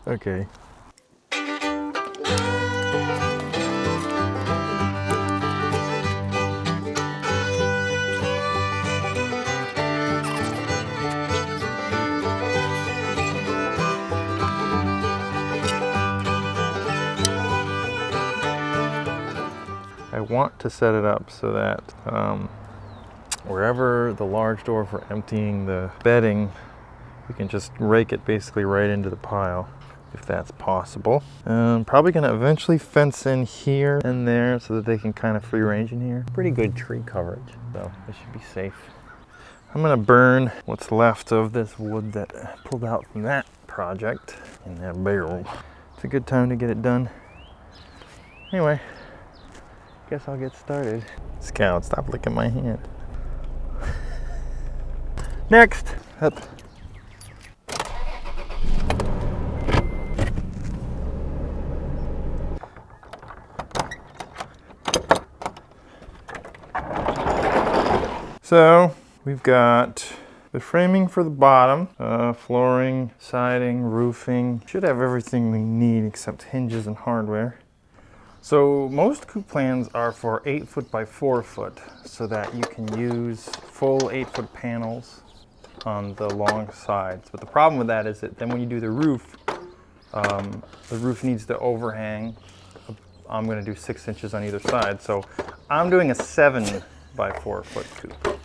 Okay. I want to set it up so that wherever the large door for emptying the bedding, we can just rake it basically right into the pile, if that's possible. Probably gonna eventually fence in here and there so that they can kind of free range in here. Pretty good tree coverage, so it should be safe. I'm gonna burn what's left of this wood that I pulled out from that project in that barrel. It's a good time to get it done. Anyway, guess I'll get started. Scout, stop licking my hand. Next, up. So we've got the framing for the bottom, flooring, siding, roofing. Should have everything we need except hinges and hardware. So most Coop plans are for 8 foot by 4 foot so that you can use full 8 foot panels on the long sides. But the problem with that is that then when you do the roof needs to overhang. I'm going to do 6 inches on either side. So I'm doing a 7 by 4 foot Coop.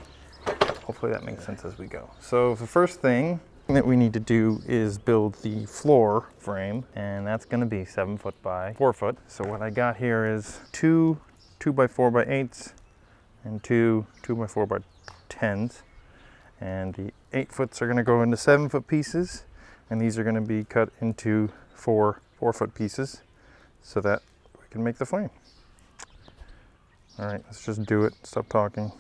Hopefully that makes sense as we go. So the first thing that we need to do is build the floor frame, and that's going to be 7 foot by 4 foot. So what I got here is 2 by 4 by 8s and 2 by 4 by 10s. And the 8 foots are going to go into 7 foot pieces, and these are going to be cut into 4 foot pieces so that we can make the frame. All right, let's just do it. Stop talking.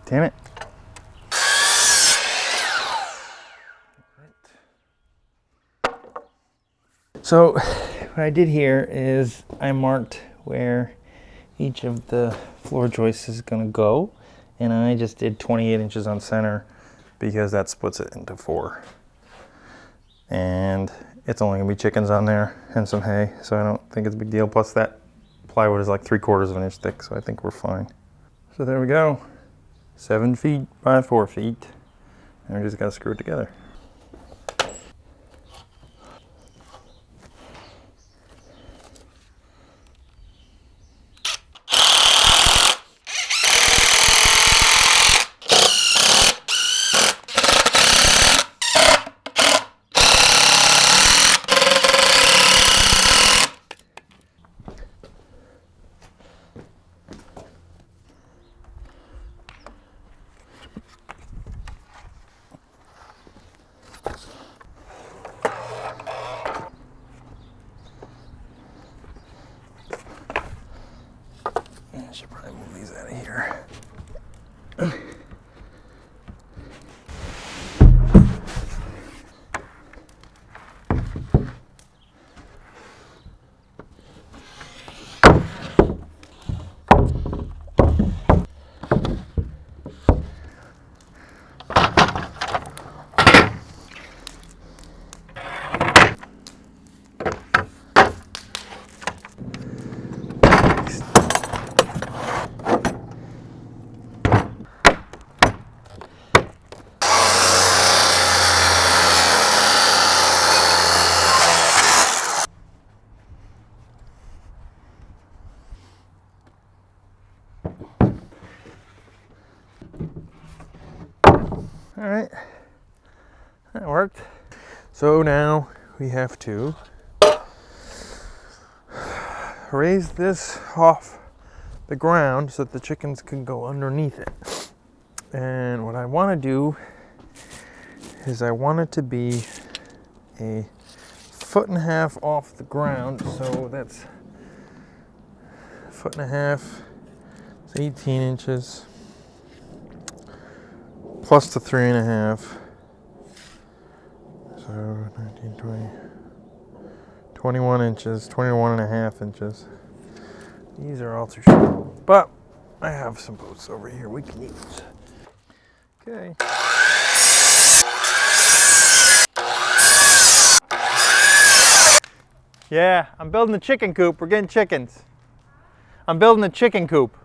Damn it. So what I did here is I marked where each of the floor joists is going to go, and I just did 28 inches on center because that splits it into 4. And it's only going to be chickens on there and some hay, so I don't think it's a big deal. Plus that plywood is like 3/4 of an inch thick, so I think we're fine. So there we go. 7 feet by 4 feet, and we just got to screw it together. I should probably move these out of here. All right, that worked. So now we have to raise this off the ground so that the chickens can go underneath it. And what I want to do is I want it to be a 1.5 feet off the ground, so that's 1.5 is 18 inches. Plus the 3.5. So 19, 20, 21 inches, 21.5 inches. These are all too short, but I have some posts over here we can use. Okay. Yeah, I'm building a chicken coop. We're getting chickens. I'm building a chicken coop.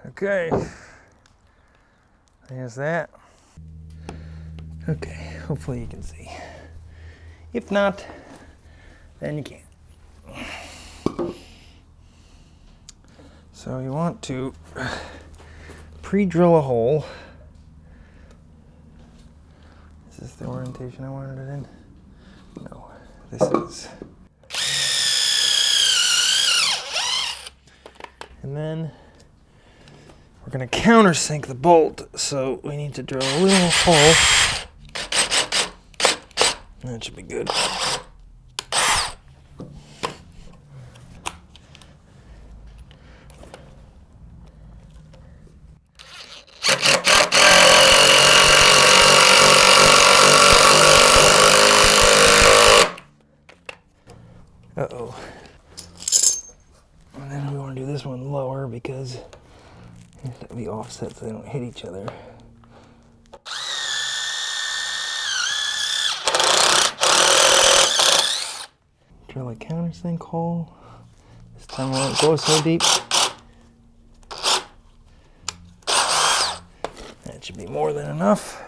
Okay. There's that. Okay, hopefully you can see. If not, then you can't. So you want to pre-drill a hole. Is this the orientation I wanted it in? No, this is. And then we're going to countersink the bolt, so we need to drill a little hole. That should be good. Uh-oh. And then we want to do this one lower because it has to be offset so they don't hit each other. Drill a countersink hole. This time I won't go so deep. That should be more than enough.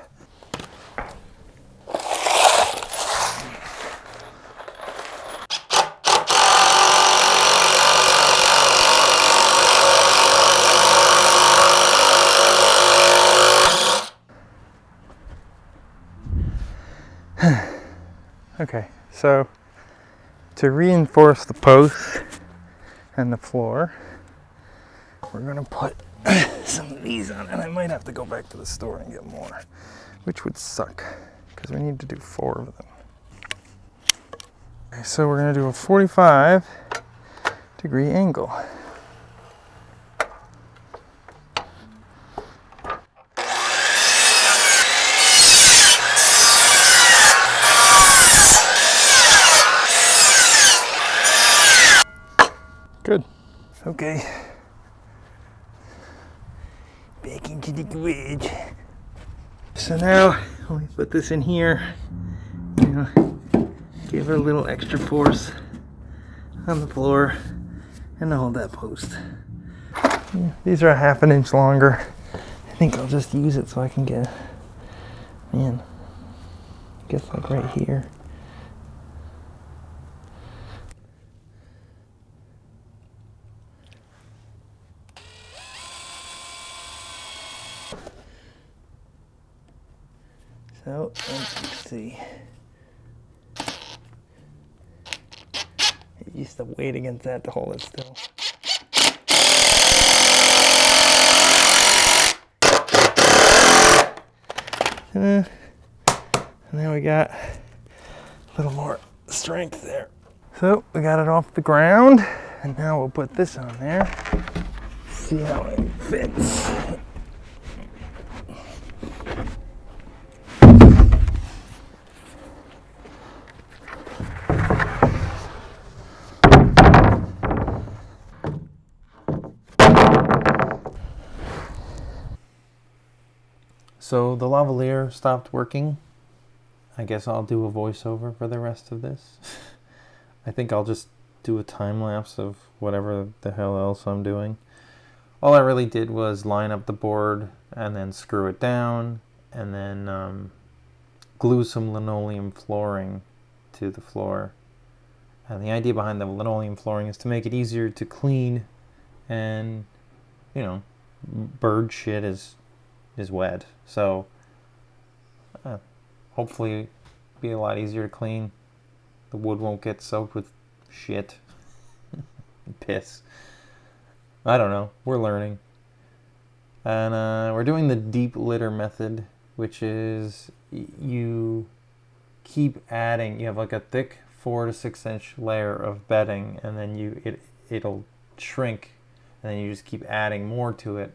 Okay, so to reinforce the posts and the floor, we're gonna put some of these on, and I might have to go back to the store and get more, which would suck because we need to do 4 of them. Okay, so we're gonna do a 45-degree angle. Good. Okay. Back into the garage. So now we put this in here. You know, give it a little extra force on the floor and hold that post. Yeah, these are a 1/2 inch longer. I think I'll just use it so I can get, man, I guess like right here. So let's see. You used to weight against that to hold it still. And then we got a little more strength there. So we got it off the ground, and now we'll put this on there. See how it fits. So the lavalier stopped working. I guess I'll do a voiceover for the rest of this. I think I'll just do a time lapse of whatever the hell else I'm doing. All I really did was line up the board and then screw it down and then glue some linoleum flooring to the floor. And the idea behind the linoleum flooring is to make it easier to clean, and you know, bird shit is wet, so hopefully be a lot easier to clean. The wood won't get soaked with shit. Piss. I don't know, we're learning. And we're doing the deep litter method, which is you keep adding. You have like a thick 4 to 6 inch layer of bedding, and then it'll shrink, and then you just keep adding more to it,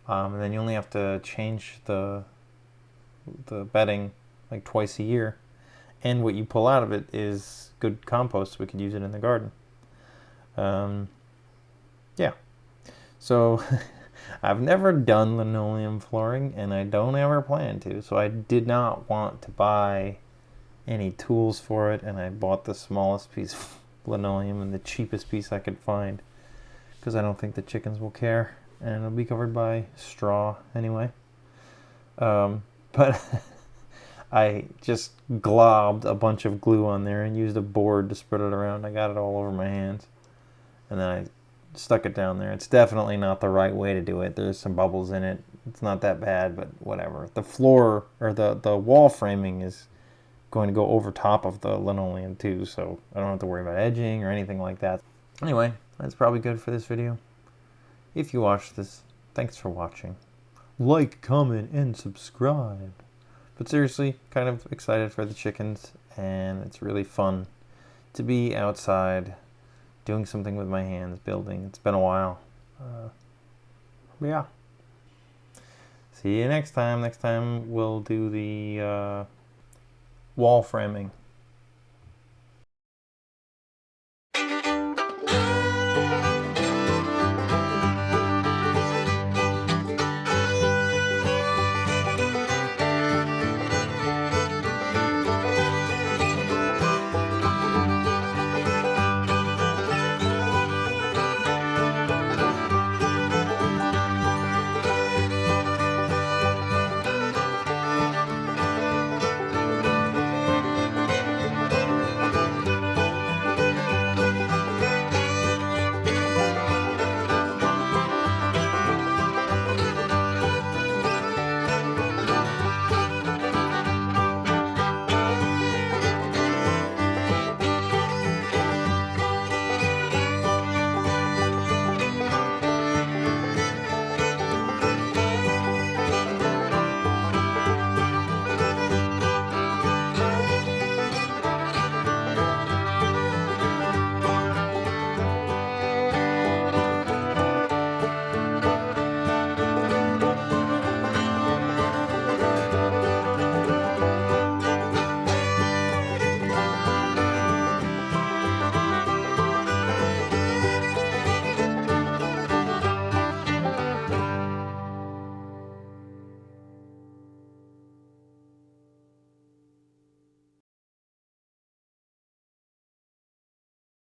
and then you only have to change the bedding like twice a year, and what you pull out of it is good compost, so we could use it in the garden. Yeah, so I've never done linoleum flooring, and I don't ever plan to, so I did not want to buy any tools for it, and I bought the smallest piece of linoleum and the cheapest piece I could find, because I don't think the chickens will care, and it'll be covered by straw anyway. But I just globbed a bunch of glue on there and used a board to spread it around. I got it all over my hands, and then I stuck it down there. It's definitely not the right way to do it. There's some bubbles in it. It's not that bad, but whatever. The floor, or the wall framing, is going to go over top of the linoleum too, so I don't have to worry about edging or anything like that. Anyway, that's probably good for this video. If you watched this, thanks for watching. Like, comment, and subscribe. But seriously, kind of excited for the chickens, and it's really fun to be outside doing something with my hands, building. It's been a while. Yeah. See you next time. Next time we'll do the wall framing.